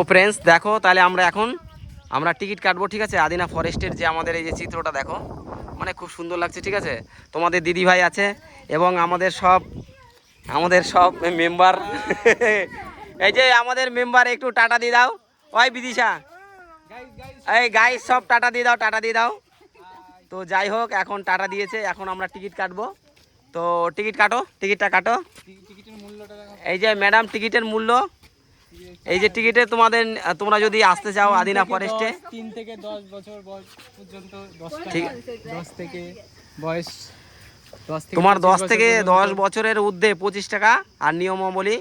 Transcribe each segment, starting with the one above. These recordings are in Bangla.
তো ফ্রেন্ডস দেখো, তাহলে আমরা টিকিট কাটবো, ঠিক আছে। আদিনা ফরেস্টের যে আমাদের এই যে চিত্রটা দেখো, মানে খুব সুন্দর লাগছে, ঠিক আছে। তোমাদের দিদি ভাই আছে এবং আমাদের সব মেম্বার এই যে আমাদের মেম্বার, একটু টাটা দিয়ে দাও। ওই বিদিশা, এই গাইস সব টাটা দিয়ে দাও। তো যাই হোক, এখন টাটা দিয়েছে, এখন আমরা টিকিট কাটবো। তো টিকিটটা কাটো। এই যে ম্যাডাম, টিকিটের মূল্য এই যে টিকিটে তোমরা যদি আসতে চাও আদিনা ফরেস্টে 3 থেকে 10 বছর বয়স পর্যন্ত, 10 থেকে বয়স, তোমার 10 থেকে 10 বছরের ঊর্ধ্বে 25 টাকা। আর নিয়মাবলী,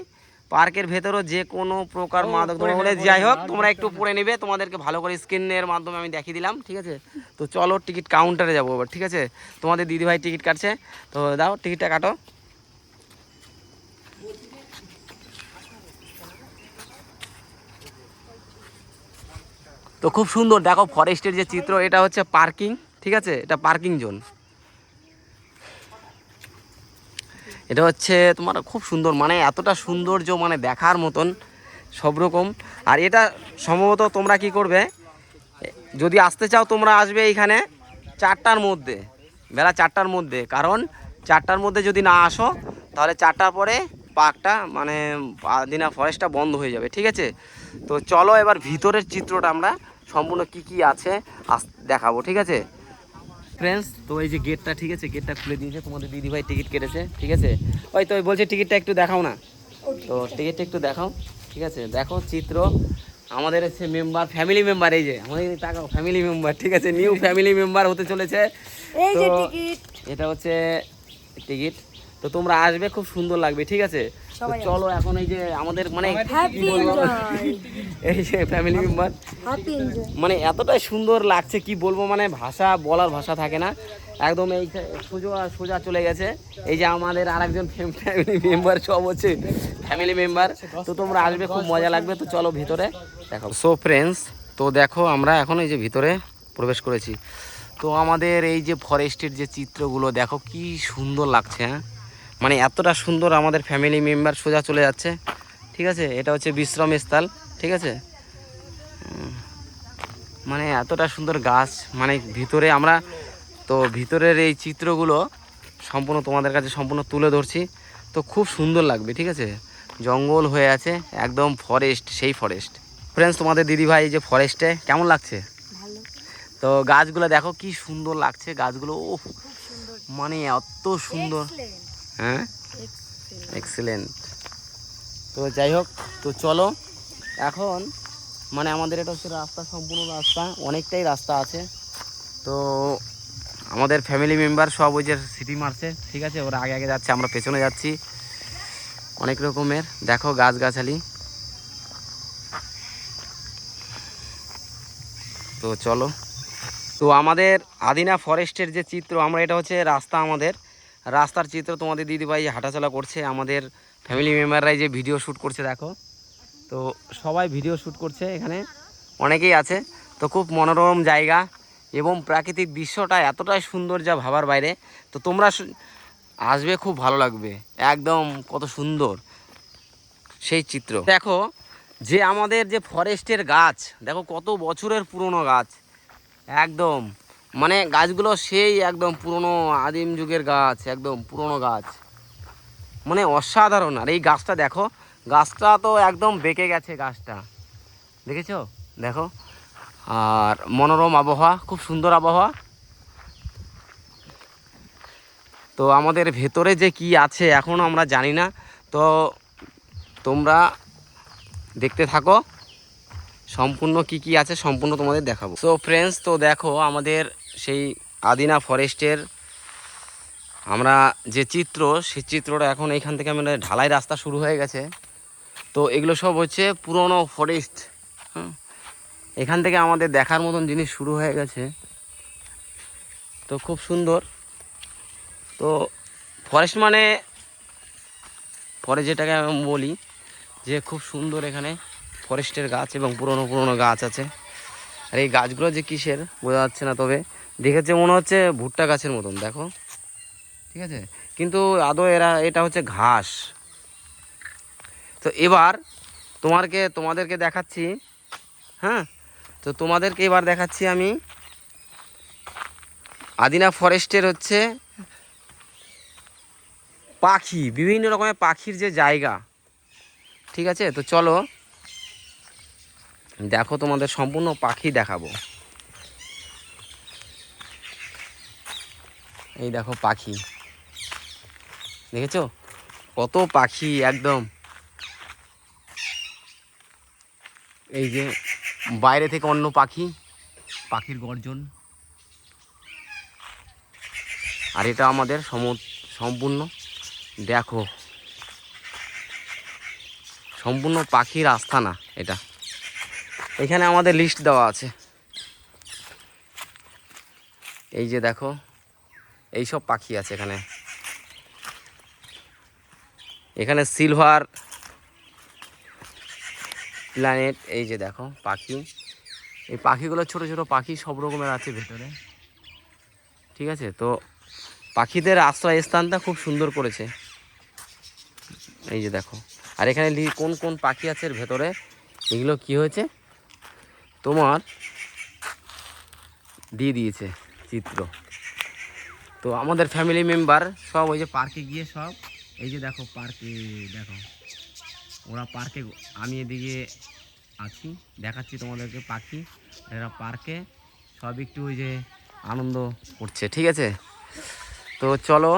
পার্কের ভেতরও যে কোনো প্রকার মাদক দ্রব্য, যাই হোক তোমরা একটু পড়ে নেবে, তোমাদেরকে ভালো করে স্ক্রিনের মাধ্যমে আমি দেখিয়ে দিলাম, ঠিক আছে। তো চলো টিকিট কাউন্টারে যাবো এবার, ঠিক আছে। তোমাদের দিদিভাই টিকিট কাটছে, তো দাও টিকিটটা কাটো। তো খুব সুন্দর দেখো ফরেস্টের যে চিত্র, এটা হচ্ছে পার্কিং, ঠিক আছে, এটা পার্কিং জোন। এটা হচ্ছে তোমার খুব সুন্দর, মানে এতটা সৌন্দর্য, মানে দেখার মতন সব রকম। আর এটা সম্ভবত তোমরা কি করবে, যদি আসতে চাও তোমরা আসবে এইখানে 4টার মধ্যে, বেলা 4টার মধ্যে, কারণ 4টার মধ্যে যদি না আসো তাহলে 4টার পরে পার্কটা, মানে আদিনা ফরেস্টটা বন্ধ হয়ে যাবে, ঠিক আছে। তো চলো এবার ভিতরের চিত্রটা আমরা সম্পূর্ণ কি আছে দেখাবো, ঠিক আছে ফ্রেন্ডস। তো এই যে গেটটা, ঠিক আছে, গেটটা খুলে দিয়েছে, তোমাদের দিদিভাই টিকিট কেটেছে, ঠিক আছে। ওই তো বলছে টিকিটটা একটু দেখাও না, তো টিকিটটা একটু দেখাও, ঠিক আছে। দেখো চিত্র, আমাদের হচ্ছে মেম্বার, ফ্যামিলি মেম্বার, এই যে আমাদের টাকা ফ্যামিলি মেম্বার, ঠিক আছে, নিউ ফ্যামিলি মেম্বার হতে চলেছে। তো এটা হচ্ছে টিকিট। তো তোমরা আসবে, খুব সুন্দর লাগবে, ঠিক আছে। তো চলো এখন এই যে আমাদের, মানে এই যে ফ্যামিলি মেম্বার, মানে এতটাই সুন্দর লাগছে কি বলবো, মানে বলার ভাষা থাকে না, একদম এই সোজা চলে গেছে। এই যে আমাদের আরেকজন ফ্যামিলি মেম্বার, সব হচ্ছে ফ্যামিলি মেম্বার। তো তোমরা আসবে, খুব মজা লাগবে। তো চলো ভিতরে দেখো। সো ফ্রেন্ডস, তো দেখো আমরা এখন এই যে ভিতরে প্রবেশ করেছি। তো আমাদের এই যে ফরেস্টের যে চিত্রগুলো দেখো কি সুন্দর লাগছে, হ্যাঁ, মানে এতটা সুন্দর। আমাদের ফ্যামিলি মেম্বার সোজা চলে যাচ্ছে, ঠিক আছে। এটা হচ্ছে বিশ্রাম স্থল, ঠিক আছে। মানে এতটা সুন্দর গাছ, মানে ভিতরে আমরা, তো ভিতরের এই চিত্রগুলো সম্পূর্ণ তোমাদের কাছে সম্পূর্ণ তুলে ধরছি। তো খুব সুন্দর লাগবে, ঠিক আছে। জঙ্গল হয়ে আছে, একদম ফরেস্ট, সেই ফরেস্ট। ফ্রেন্ডস, তোমাদের দিদিভাই যে ফরেস্টে কেমন লাগছে? তো গাছগুলো দেখো কি সুন্দর লাগছে, গাছগুলো ও মানে এত সুন্দর, হ্যাঁ, এক্সেলেন্ট। তো যাই হোক, তো চলো এখন, মানে আমাদের এটা হচ্ছে রাস্তা, সম্পূর্ণ রাস্তা, অনেকটাই রাস্তা আছে। তো আমাদের ফ্যামিলি মেম্বার সব ওই যে সিটি মারছে, ঠিক আছে, ওরা আগে যাচ্ছে, আমরা পেছনে যাচ্ছি। অনেক রকমের দেখো গাছগাছালি। তো চলো, তো আমাদের আদিনা ফরেস্টের যে চিত্র, আমরা এটা হচ্ছে রাস্তা, আমাদের রাস্তার চিত্র। তোমাদের দিদিভাই হাঁটাচলা করছে, আমাদের ফ্যামিলি মেম্বাররাই যে ভিডিও শ্যুট করছে দেখো। তো সবাই ভিডিও শ্যুট করছে, এখানে অনেকেই আছে। তো খুব মনোরম জায়গা এবং প্রাকৃতিক দৃশ্যটা এতটাই সুন্দর, যা ভাবার বাইরে। তো তোমরা আসবে, খুব ভালো লাগবে, একদম কত সুন্দর সেই চিত্র। দেখো যে আমাদের যে ফরেস্টের গাছ, দেখো কত বছরের পুরনো গাছ, একদম মানে গাছগুলো সেই একদম পুরনো আদিম যুগের গাছ, একদম পুরনো গাছ, মানে অসাধারণ। আর এই গাছটা দেখো, গাছটা তো একদম বেঁকে গেছে, গাছটা দেখেছো, দেখো। আর মনোরম আবহাওয়া, খুব সুন্দর আবহাওয়া। তো আমাদের ভেতরে যে কি আছে এখনও আমরা জানি না, তো তোমরা দেখতে থাকো, সম্পূর্ণ কি আছে সম্পূর্ণ তোমাদের দেখাবো। সো ফ্রেন্ডস, তো দেখো আমাদের সেই আদিনা ফরেস্টের আমরা যে চিত্র, সেই চিত্রটা এখন এইখান থেকে আমাদের ঢালাই রাস্তা শুরু হয়ে গেছে। তো এগুলো সব হচ্ছে পুরনো ফরেস্ট, হ্যাঁ, এখান থেকে আমাদের দেখার মতন জিনিস শুরু হয়ে গেছে। তো খুব সুন্দর। তো ফরেস্ট মানে পরে যেটাকে আমি বলি যে খুব সুন্দর, এখানে ফরেস্টের গাছ এবং পুরনো পুরনো গাছ আছে। আর এই গাছগুলো যে কিসের বোঝা যাচ্ছে না, তবে দেখেছে মনে হচ্ছে ভুট্টা গাছের মতন, দেখো, ঠিক আছে, কিন্তু আদৌ এটা হচ্ছে ঘাস। তো এবার তোমাদেরকে দেখাচ্ছি হ্যাঁ, তো তোমাদেরকে এবার দেখাচ্ছি আমি আদিনা ফরেস্টের হচ্ছে পাখি, বিভিন্ন রকমের পাখির যে জায়গা। ঠিক আছে, তো চলো দেখো, তোমাদের সম্পূর্ণ পাখি দেখাবো। এই দেখো পাখি, দেখেছো কত পাখি একদম। এই যে বাইরে থেকে অন্য পাখি, পাখির গর্জন। আর এটা আমাদের সম্পূর্ণ দেখো, সম্পূর্ণ পাখির আস্তানা এটা। এখানে আমাদের লিস্ট দেওয়া আছে। এই যে দেখো, এই সব পাখি আছে এখানে। এখানে সিলভার প্ল্যানেট, এই যে দেখো পাখি। এই পাখিগুলো ছোট ছোট পাখি, সব রকমের আছে ভেতরে। ঠিক আছে, তো পাখিদের আশ্রয় স্থানটা খুব সুন্দর করেছে। এই যে দেখো, আর এখানে কোন কোন পাখি আছে এর ভেতরে, এগুলো কি হয়েছে তোমার দিয়ে দিয়েছে চিত্র। তো আমাদের ফ্যামিলি মেম্বার সব ওই যে পার্কে গিয়ে সব, এই যে দেখো পার্কে দেখো ওরা পার্কে, আমি এদিকে আছি দেখাচ্ছি তোমাদেরকে পাখি। এরা পার্কে সব একটু ওই যে আনন্দ করছে। ঠিক আছে, তো চলো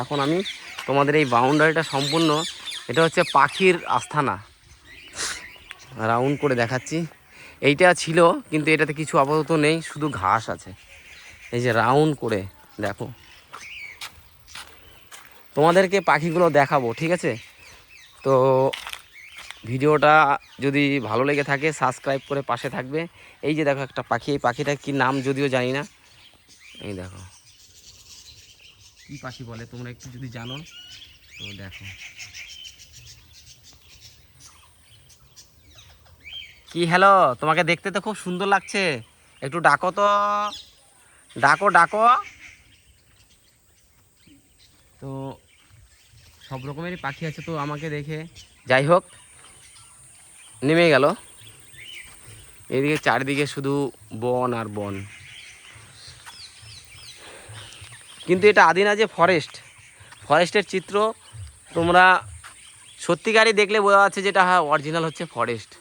এখন আমি তোমাদের এই বাউন্ডারিটা সম্পূর্ণ, এটা হচ্ছে পাখির আস্তানা, রাউন্ড করে দেখাচ্ছি। এইটা ছিল কিন্তু এটাতে কিছু আপাতত নেই, শুধু ঘাস আছে। এই যে রাউন্ড করে দেখো, তোমাদেরকে পাখিগুলো দেখাবো। ঠিক আছে, তো ভিডিওটা যদি ভালো লেগে থাকে সাবস্ক্রাইব করে পাশে থাকবে। এই যে দেখো একটা পাখি, এই পাখিটা কি নাম যদিও জানি না। এই দেখো কি পাখি বলে, তোমরা একটু যদি জানো তো দেখো। কি হ্যালো, তোমাকে দেখতে তো খুব সুন্দর লাগছে, একটু ডাকো তো, ডাকো ডাকো। তো সব রকমেরই পাখি আছে, তো আমাকে দেখে যাই হোক নেমে গেল। এদিকে চারিদিকে শুধু বন আর বন, কিন্তু এটা আদিনা যে ফরেস্টের চিত্র তোমরা সত্যিকারই দেখলে বোঝা যাচ্ছে যেটা হ্যাঁ অরিজিনাল হচ্ছে ফরেস্ট,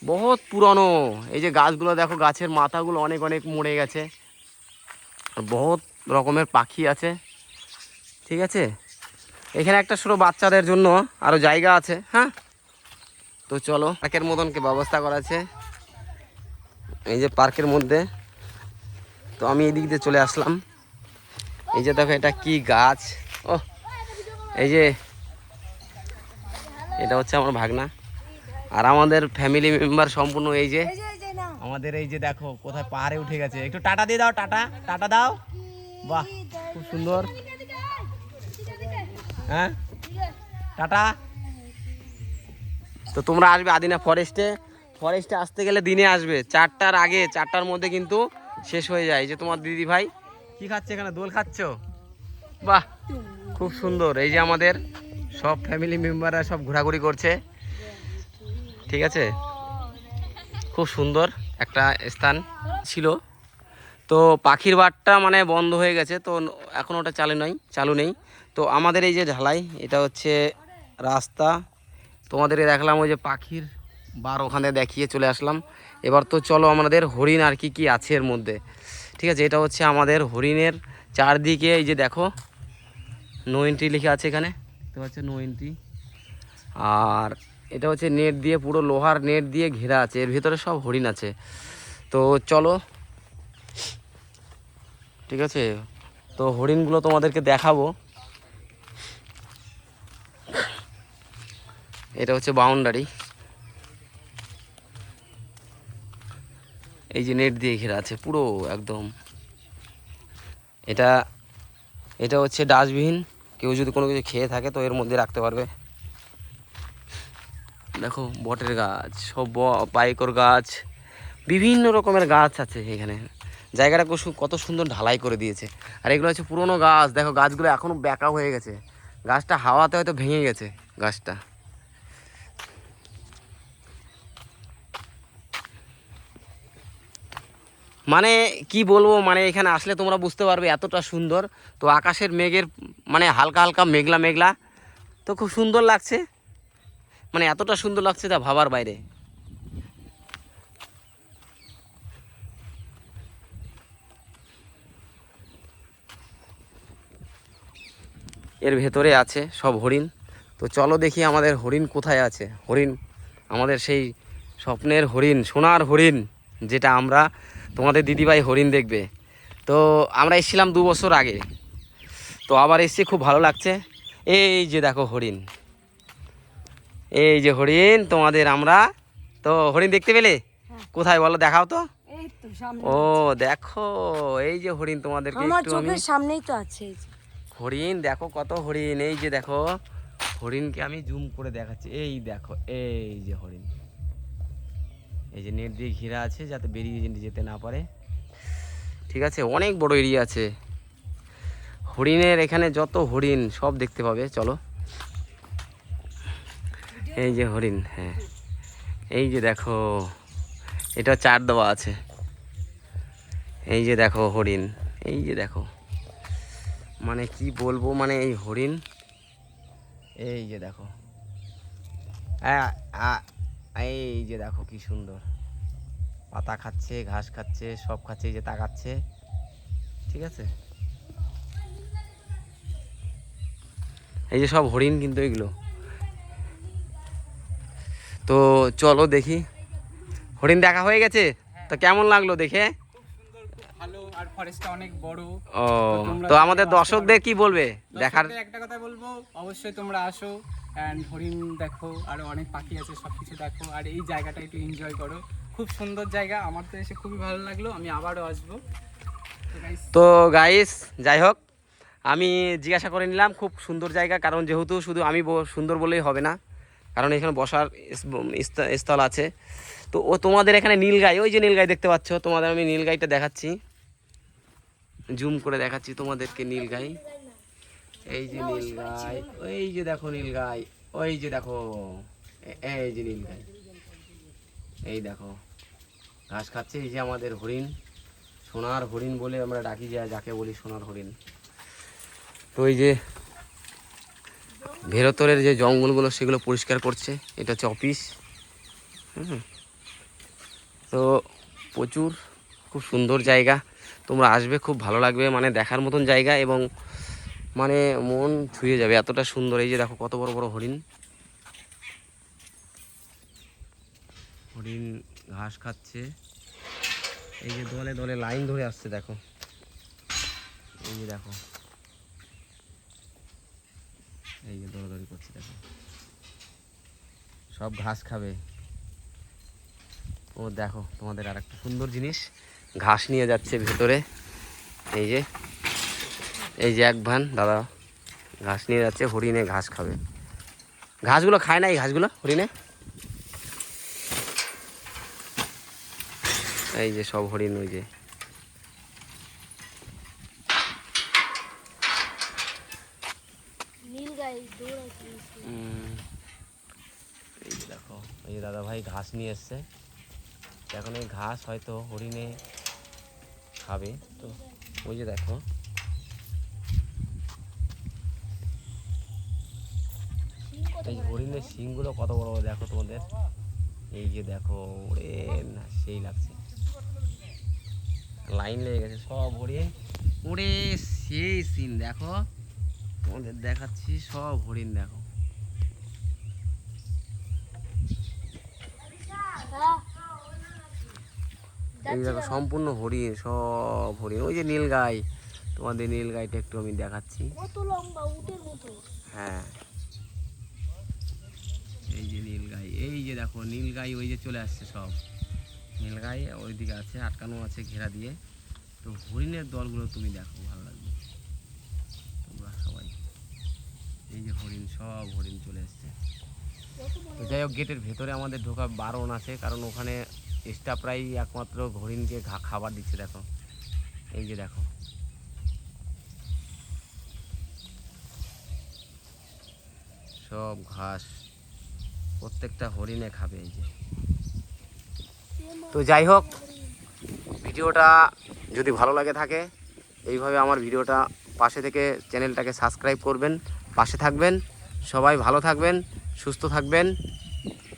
বহুত পুরনো। এই যে গাছগুলো দেখো, গাছের মাথাগুলো অনেক অনেক মরে গেছে, আর বহুত রকমের পাখি আছে। ঠিক আছে, এখানে একটা ছোটো বাচ্চাদের জন্য আরও জায়গা আছে। হ্যাঁ, তো চলো, পার্কের মতনকে ব্যবস্থা করা আছে এই যে পার্কের মধ্যে। তো আমি এদিক দিয়ে চলে আসলাম। এই যে দেখো এটা কি গাছ, ও এই যে এটা হচ্ছে আমার ভাগনা, আর আমাদের ফ্যামিলি মেম্বার সম্পূর্ণ। এই যে আমাদের এই যে দেখো কোথায় পাহাড়ে উঠে গেছে, একটু টাটা দিয়ে দাও, টাটা টাটা দাও। বাহ, খুব সুন্দর। হ্যাঁ, টাটা। তো তোমরা আসবে আদিনা ফরেস্টে আসতে গেলে দিনে আসবে, 4টার আগে, 4টার মধ্যে কিন্তু শেষ হয়ে যায়। যে তোমার দিদি ভাই কি খাচ্ছে এখানে, দোল খাচ্ছ? বাহ, খুব সুন্দর। এই যে আমাদের সব ফ্যামিলি মেম্বাররা সব ঘোরাঘুরি করছে। ঠিক আছে, খুব সুন্দর একটা স্থান ছিল। তো পাখির বাটটা মানে বন্ধ হয়ে গেছে, তো এখন ওটা চালু নেই। তো আমাদের এই যে ঢালাই, এটা হচ্ছে রাস্তা। তোমাদেরকে দেখলাম ওই যে পাখির বার, ওখানে দেখিয়ে চলে আসলাম। এবার তো চলো আমাদের হরিণ আর কি কি আছে এর মধ্যে। ঠিক আছে, এটা হচ্ছে আমাদের হরিণের চারদিকে, এই যে দেখো নো এন্ট্রি লেখা আছে এখানে, এটা হচ্ছে নো এন্ট্রি। আর এটা হচ্ছে নেট দিয়ে, পুরো লোহার নেট দিয়ে ঘেরা আছে, এর ভিতরে সব হরিণ আছে। তো চলো, ঠিক আছে, তো হরিণগুলো তোমাদেরকে দেখাবো। এটা হচ্ছে বাউন্ডারি, এই যে নেট দিয়ে ঘেরা আছে পুরো একদম। এটা এটা হচ্ছে ডাস্টবিন, কেউ যদি কোনো কিছু খেয়ে থাকে তো এর মধ্যে রাখতে পারবে। দেখো বটের গাছ, সব পাইকর গাছ, বিভিন্ন রকমের গাছ আছে এখানে। জায়গাটা কত সুন্দর ঢালাই করে দিয়েছে। আর এগুলো হচ্ছে পুরনো গাছ, দেখো গাছগুলো এখনও বেঁকা হয়ে গেছে, গাছটা হাওয়াতে হয়তো ভেঙে গেছে গাছটা। মানে কি বলবো, মানে এখানে আসলে তোমরা বুঝতে পারবে এতটা সুন্দর। তো আকাশের মেঘের মানে হালকা হালকা মেঘলা মেঘলা, তো খুব সুন্দর লাগছে, মানে এতটা সুন্দর লাগছে তা ভাবার বাইরে। এর ভেতরে আছে সব হরিণ। তো চলো দেখি আমাদের হরিণ কোথায় আছে। হরিণ, আমাদের সেই স্বপ্নের হরিণ, সোনার হরিণ, যেটা আমরা তোমাদের দিদিভাই হরিণ দেখবে। তো আমরা এসেছিলাম 2 বছর আগে, তো আবার এসেছি, খুব ভালো লাগছে। এই যে দেখো হরিণ, এই যে হরিণ তোমাদের আমরা, তো হরিণ দেখতে পেলে? কোথায় বলো, দেখাও তো। এই তো সামনে ও দেখো, এই যে হরিণ তোমাদেরকে আমার একটু আমি, চোখের সামনেই তো আছে এই যে। হরিণ দেখো কত হরিণ, এই যে দেখো হরিণকে আমি জুম করে দেখাচ্ছি, এই দেখো এই যে হরিণ, এই যে নেট দিয়ে ঘেরা আছে যাতে বেরিয়ে যেতে না পারে, ঠিক আছে। অনেক বড় এরিয়া আছে হরিণের, এখানে যত হরিণ সব দেখতে পাবে, চলো। এই যে হরিণ, হ্যাঁ এই যে দেখো, এটা চার দেওয়া আছে, এই যে দেখো হরিণ, এই যে দেখো, মানে কি বলবো, মানে এই হরিণ, এই যে দেখো, এই যে দেখো কি সুন্দর, পাতা খাচ্ছে, ঘাস খাচ্ছে, সব খাচ্ছে, এই যে তাকাচ্ছে, ঠিক আছে। এই যে সব হরিণ কিন্তু এগুলো। তো চলো দেখি, হরিণ দেখা হয়ে গেছে, তো কেমন লাগলো দেখে? ভালো, আর ফরেস্টটা অনেক বড়। ও, তোমরা তো আমাদের আসতে দর্শকদের কি বলবে দেখার? দর্শকদের একটা কথা বলবো, অবশ্যই তোমরা আসো অ্যান্ড হরিণ দেখো, আরো অনেক পাখি আছে, সবকিছু দেখো, আর এই জায়গাটা একটু এনজয় করো। খুব সুন্দর জায়গা, আমার তো এসে খুবই ভালো লাগলো, আমি আবারও আসবো। তো guys, তো গাইস, যাই হোক, আমি জিজ্ঞাসা করে নিলাম, খুব সুন্দর জায়গা, কারণ যেহেতু শুধু আমি সুন্দর বলেই হবে না, কারণ এখানে বসার স্থল আছে। তো ও তোমাদের এখানে নীলগাই, ওই যে নীলগাই দেখতে পাচ্ছ, তোমাদের আমি নীলগাইটা দেখাচ্ছি, জুম করে দেখাচ্ছি তোমাদেরকে নীলগাই, এই যে নীলগাই, ওই যে দেখো নীলগাই, ওই যে দেখো, এই যে নীলগাই, এই দেখো ঘাস খাচ্ছে। এই যে আমাদের হরিণ, সোনার হরিণ বলে আমরা ডাকি, যাকে বলি সোনার হরিণ। তো এই যে ভেরতরের যে জঙ্গলগুলো সেগুলো পরিষ্কার করছে, এটা হচ্ছে অফিস। তো প্রচুর, খুব সুন্দর জায়গা, তোমরা আসবে, খুব ভালো লাগবে, মানে দেখার মতন জায়গা, এবং মানে মন ছুঁয়ে যাবে, এতটা সুন্দর। এই যে দেখো কত বড় বড় হরিণ, হরিণ ঘাস খাচ্ছে, এই যে দলে দলে লাইন ধরে আসছে, দেখো এই যে দেখো, এই যে দৌড়াদৌড়ি করছে, দেখো সব ঘাস খাবে। ও দেখো তোমাদের আর একটা সুন্দর জিনিস, ঘাস নিয়ে যাচ্ছে ভেতরে, এই যে, এই যে এক ভান দাদা ঘাস নিয়ে যাচ্ছে, হরিণে ঘাস খাবে। ঘাসগুলো খায় না এই ঘাসগুলো হরিণে, এই যে সব হরিণ, ওই যে এই যে দেখো, এই যে দাদা ভাই ঘাস নিয়ে এসছে, এখন এই ঘাস হয়তো হরিণে খাবে। তো ওই যে দেখো, এই হরিণের শিংগুলো কত বড় বড় দেখো তোমাদের, এই যে দেখো, ওরে না সেই লাগছে, লাইন লেগে গেছে সব হরিণ, ওরে সেই সিন দেখো, তোমাদের দেখাচ্ছি সব হরিণ দেখো, এই দেখো সম্পূর্ণ হরিণ, সব হরিণ। ওই যে নীলগাই, তোমাদের নীলগাইটা একটু আমি দেখাচ্ছি, কত লম্বা, উটের মতো। হ্যাঁ এই যে নীলগাই, এই যে দেখো নীলগাই, ওই যে চলে আসছে সব নীলগাই, ওইদিকে আছে, আটকানো আছে ঘেরা দিয়ে। তো হরিণের দলগুলো তুমি দেখো, ভালো লাগবে তোমরা সবাই, এই যে হরিণ, সব হরিণ চলে এসছে। তো যাই হোক, গেটের ভেতরে আমাদের ঢোকা বারণ আছে, কারণ ওখানে স্টাফরাই একমাত্র হরিণকে খাবার দিচ্ছে, দেখো এই যে দেখো, সব ঘাস প্রত্যেকটা হরিণে খাবে, এই যে। তো যাই হোক, ভিডিওটা যদি ভালো লাগে থাকে এইভাবে আমার ভিডিওটা পাশে থেকে চ্যানেলটাকে সাবস্ক্রাইব করবেন, পাশে থাকবেন। সবাই ভালো থাকবেন, সুস্থ থাকবেন।